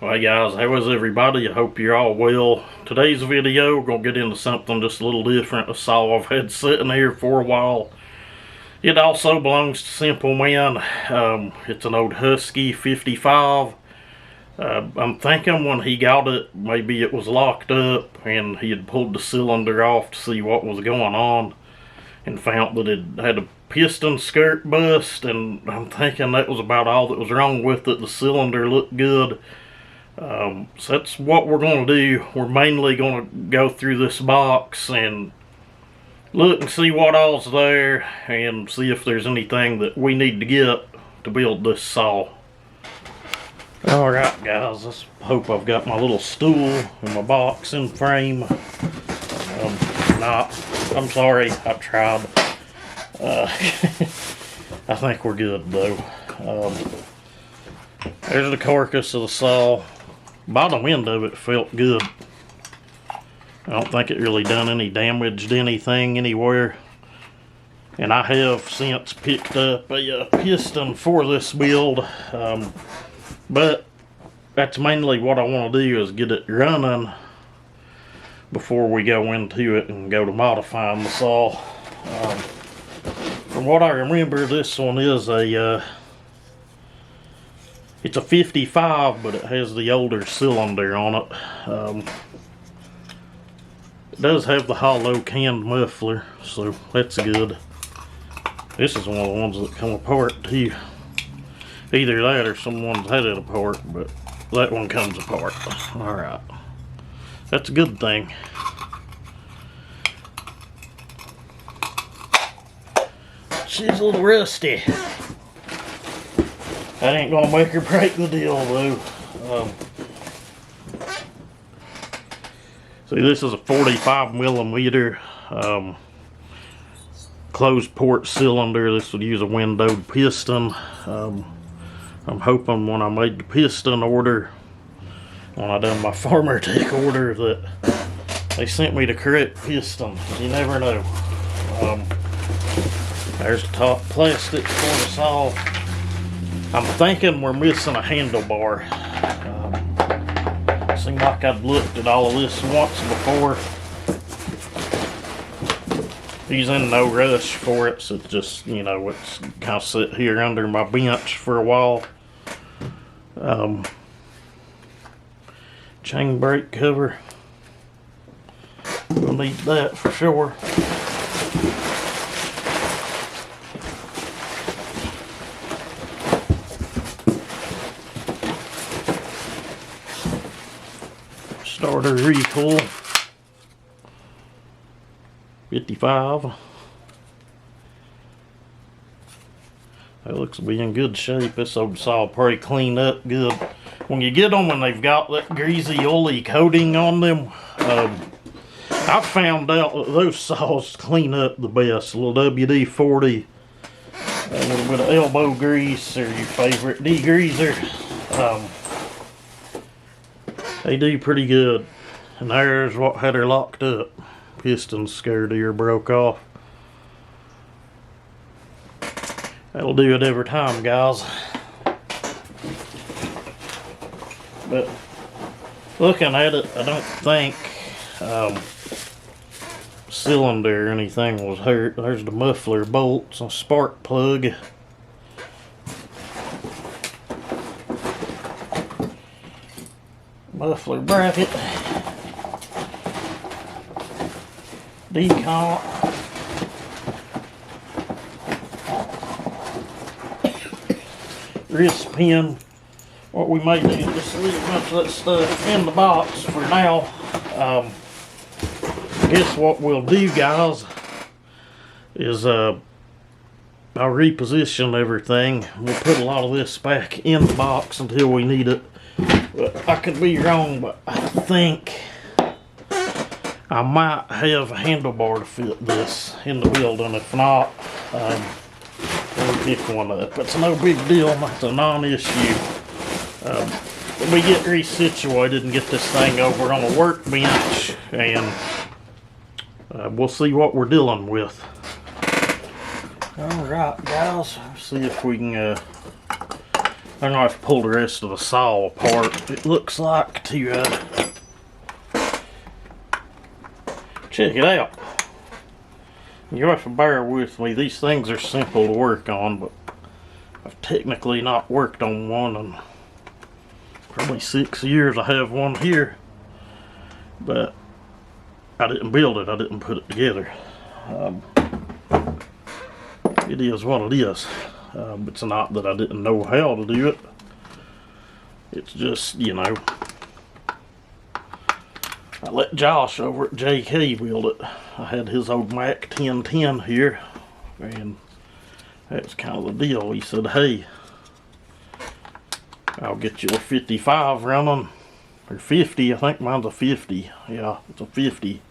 Hey guys, how is everybody? I hope you're all well. Today's video, we're going to get into something just a little different. A saw I've had sitting here for a while. It also belongs to Simple Man. It's an old Husky 55. I'm thinking when he got it, maybe it was locked up and he had pulled the cylinder off to see what was going on and found that it had a piston skirt bust, and I'm thinking that was about all that was wrong with it. The cylinder looked good. So that's what we're going to do. We're mainly going to go through this box and look and see what all's there and see if there's anything that we need to get to build this saw. Alright guys, let's hope I've got my little stool and my box in frame. I'm sorry, I tried. I think we're good though. There's the carcass of the saw. Bottom end of it felt good. I don't think it really done any damage to anything anywhere. And I have since picked up a piston for this build. But that's mainly what I want to do, is get it running before we go into it and go to modifying the saw. From what I remember, this one is it's a 55, but it has the older cylinder on it. It does have the hollow canned muffler, so that's good. This is one of the ones that come apart too. Either that or someone's had it apart, but that one comes apart. Alright. That's a good thing. She's a little rusty. That ain't gonna make her break the deal though. See, this is a 45mm closed port cylinder. This would use a windowed piston. I'm hoping when I made the piston order, when I done my Farmer Tech order, that they sent me the correct piston. You never know. There's the top plastic for the saw. I'm thinking we're missing a handlebar. Seemed like I'd looked at all of this once before. He's in no rush for it, so it's just, you know, it's kind of sit here under my bench for a while. Chain brake cover. We'll need that for sure. Starter recoil. 55. That looks to be in good shape. This old saw probably cleaned up good. When you get them and they've got that greasy, oily coating on them, I've found out that those saws clean up the best. A little WD-40, a little bit of elbow grease, or your favorite degreaser. They do pretty good. And there's what had her locked up. Piston scared her, broke off. That'll do it every time, guys. But looking at it, I don't think cylinder or anything was hurt. There's the muffler bolts, a spark plug. Muffler bracket, decomp, wrist pin. What we may do is just leave a bunch of that stuff in the box for now. I guess what we'll do, guys, is I'll reposition everything. We'll put a lot of this back in the box until we need it. But I could be wrong, but I think I might have a handlebar to fit this in the building. If not, we'll pick one up. It's no big deal. That's a non-issue. We get resituated and get this thing over on a workbench, and we'll see what we're dealing with. Alright guys, see if we can I'm gonna have to pull the rest of the saw apart. It looks like to check it out. You have to bear with me. These things are simple to work on, but I've technically not worked on one in probably 6 years. I have one here, but I didn't build it. I didn't put it together. It is what it is. It's not that I didn't know how to do it. It's just, you know, I let Josh over at JK build it. I had his old Mac 1010 here, and that's kind of the deal. He said, hey, I'll get you a 55 running, or 50, I think mine's a 50. Yeah, it's a 50.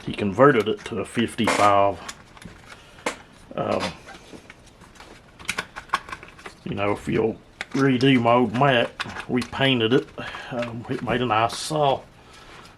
He converted it to a 55. You know, if you'll redo my old Mac, we painted it. It made a nice saw.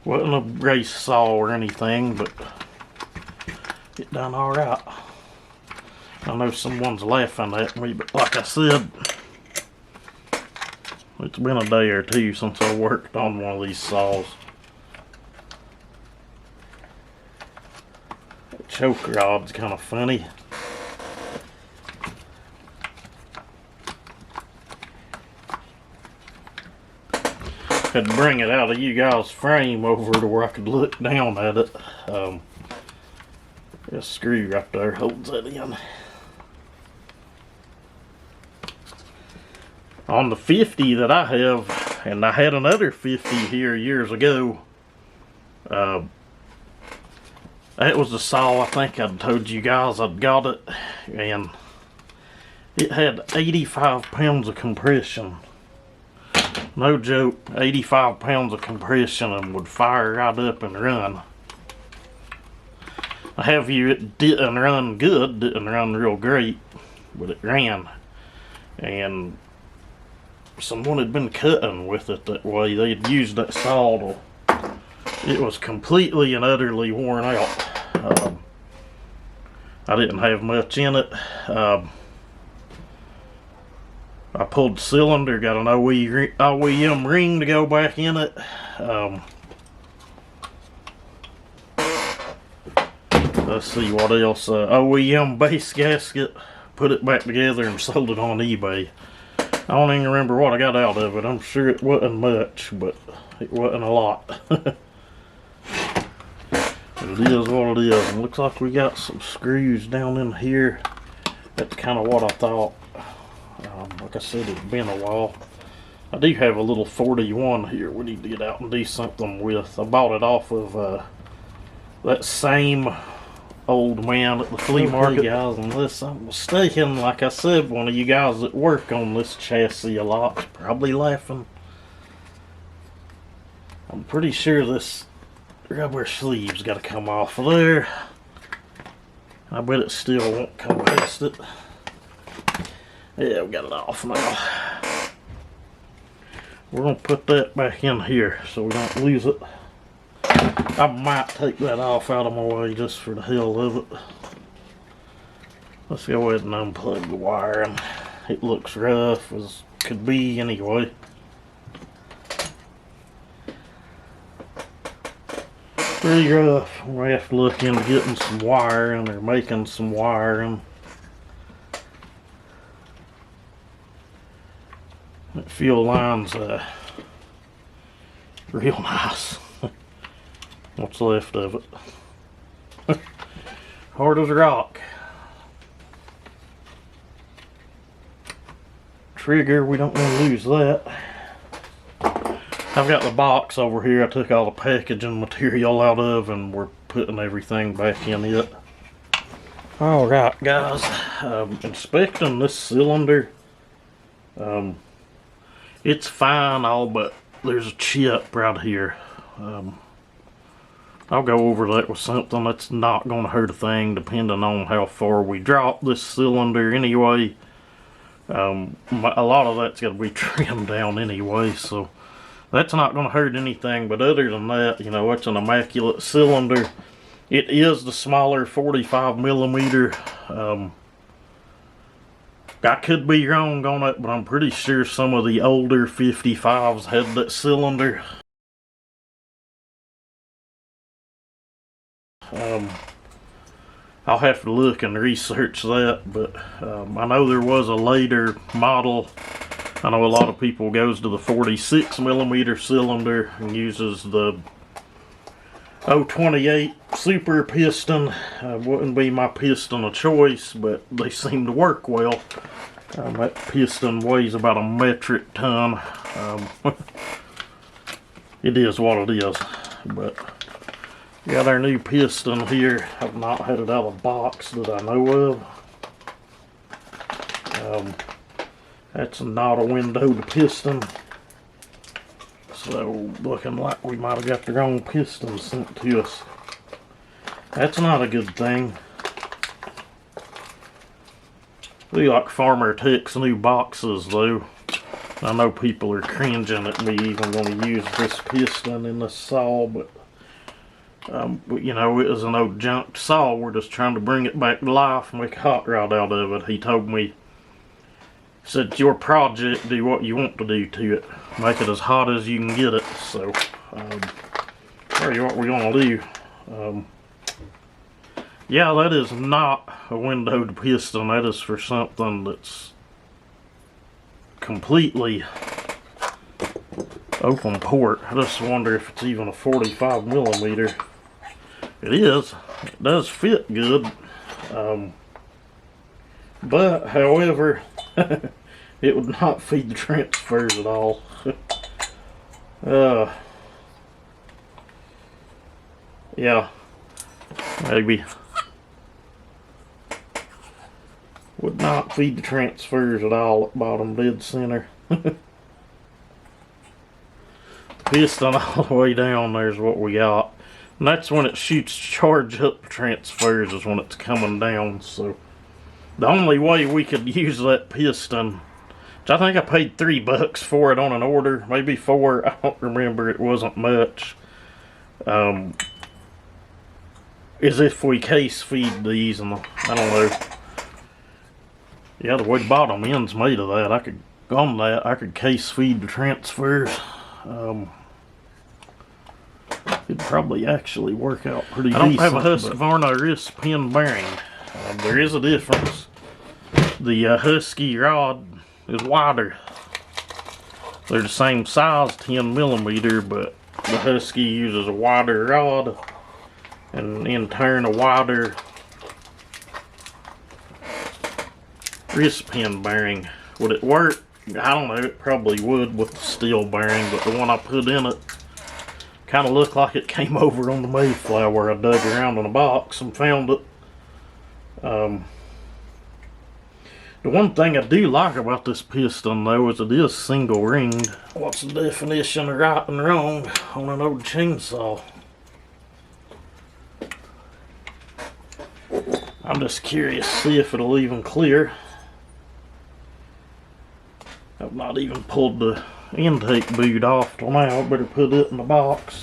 Wasn't a race saw or anything, but it done alright. I know someone's laughing at me, but like I said, it's been a day or two since I worked on one of these saws. The choke rod's kind of funny. Had to bring it out of you guys' frame over to where I could look down at it. A screw right there holds it in. On the 50 that I have, and I had another 50 here years ago, that was the saw I think I'd told you guys I'd got it, and it had 85 pounds of compression. No joke, 85 pounds of compression and would fire right up and run. I have you, it didn't run good, didn't run real great, but it ran. And someone had been cutting with it that way. They had used that saw to, it was completely and utterly worn out. I didn't have much in it. I pulled the cylinder, got an OEM ring to go back in it. Let's see what else. OEM base gasket, put it back together and sold it on eBay. I don't even remember what I got out of it. I'm sure it wasn't much, but it wasn't a lot. It is what it is. And looks like we got some screws down in here. That's kind of what I thought. Like I said, it's been a while. I do have a little 41 here we need to get out and do something with. I bought it off of that same old man at the flea market, guys. Unless I'm mistaken, like I said, one of you guys that work on this chassis a lot is probably laughing. I'm pretty sure this rubber sleeve's got to come off of there. I bet it still won't come past it. Yeah, we got it off now. We're going to put that back in here so we don't lose it. I might take that off out of my way just for the hell of it. Let's go ahead and unplug the wiring. It looks rough as could be anyway. Pretty rough. We have to look into getting some wiring or making some wiring. That fuel line's real nice. What's left of it. Hard as a rock. Trigger, we don't want to lose that. I've got the box over here I took all the packaging material out of, and we're putting everything back in it. Alright guys, inspecting this cylinder. It's fine, all but there's a chip right here. I'll go over that with something that's not going to hurt a thing, depending on how far we drop this cylinder anyway. A lot of that's got to be trimmed down anyway, so that's not going to hurt anything. But other than that, you know, it's an immaculate cylinder. It is the smaller 45 millimeter. I could be wrong on it, but I'm pretty sure some of the older 55s had that cylinder. I'll have to look and research that, but I know there was a later model. I know a lot of people goes to the 46mm cylinder and uses the 028 super piston. Wouldn't be my piston of choice, but they seem to work well. That piston weighs about a metric ton. It is what it is, but got our new piston here. I've not had it out of the box that I know of. That's not a windowed piston, so looking like we might have got the wrong piston sent to us. That's not a good thing. They like Farmer Tech's new boxes though. I know people are cringing at me even going to use this piston in the saw, but you know, it was an old junk saw. We're just trying to bring it back to life and make a hot rod out of it. He told me, said, it's your project, do what you want to do to it. Make it as hot as you can get it. So, tell you what we're going to do. Yeah, that is not a windowed piston. That is for something that's completely open port. I just wonder if it's even a 45mm. It is. It does fit good. But, however, it would not feed the transfers at all. Yeah, maybe. Would not feed the transfers at all at bottom dead center. Piston all the way down there's what we got. And that's when it shoots charge up the transfers, is when it's coming down. So the only way we could use that piston, which I think I paid $3 for it on an order, maybe 4, I don't remember, it wasn't much, is if we case feed these, and I don't know. Yeah, the way the bottom end's made of that, I could, on that, I could case feed the transfers. It'd probably actually work out pretty decent. I don't have a Husqvarna wrist pin bearing. There is a difference. The Husky rod is wider. They're the same size, 10mm, but the Husky uses a wider rod, and in turn a wider wrist pin bearing. Would it work? I don't know, it probably would with the steel bearing, but the one I put in it kind of looked like it came over on the Mayflower. I dug around in a box and found it. The one thing I do like about this piston though is it is single ringed. What's the definition of right and wrong on an old chainsaw? I'm just curious to see if it'll even clear. I've not even pulled the intake boot off till now. I better put it in the box.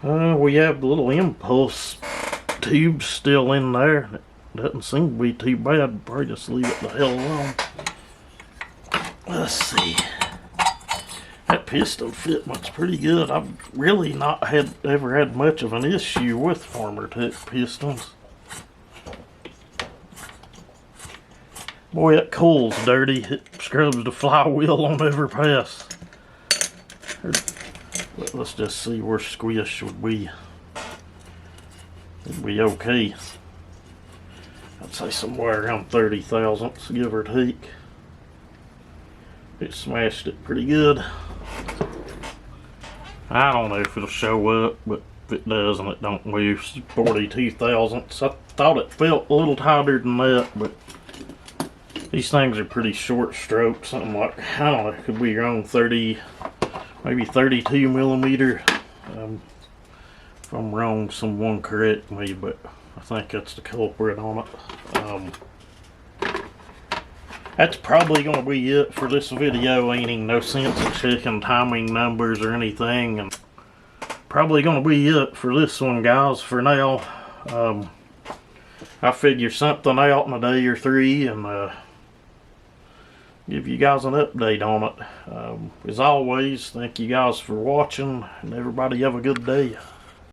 We have the little impulse tube still in there. It doesn't seem to be too bad. Probably just leave it the hell alone. Let's see. That piston fitment's pretty good. I've really not ever had much of an issue with Farmer Tech pistons. Boy, that coil's dirty. It scrubs the flywheel on every pass. Let's just see where squish would be. It'd be okay. I'd say somewhere around 30 thousandths, give or take. It smashed it pretty good. I don't know if it'll show up, but if it does and it don't move, 42 thousandths. I thought it felt a little tighter than that, but these things are pretty short stroke, something like, I don't know, could be around 30, maybe 32mm. If I'm wrong, someone correct me, but I think that's the culprit on it. That's probably going to be it for this video. Ain't even no sense in checking timing numbers or anything, and probably going to be it for this one, guys, for now. I'll figure something out in a day or 3, and give you guys an update on it. As always, thank you guys for watching, and everybody have a good day.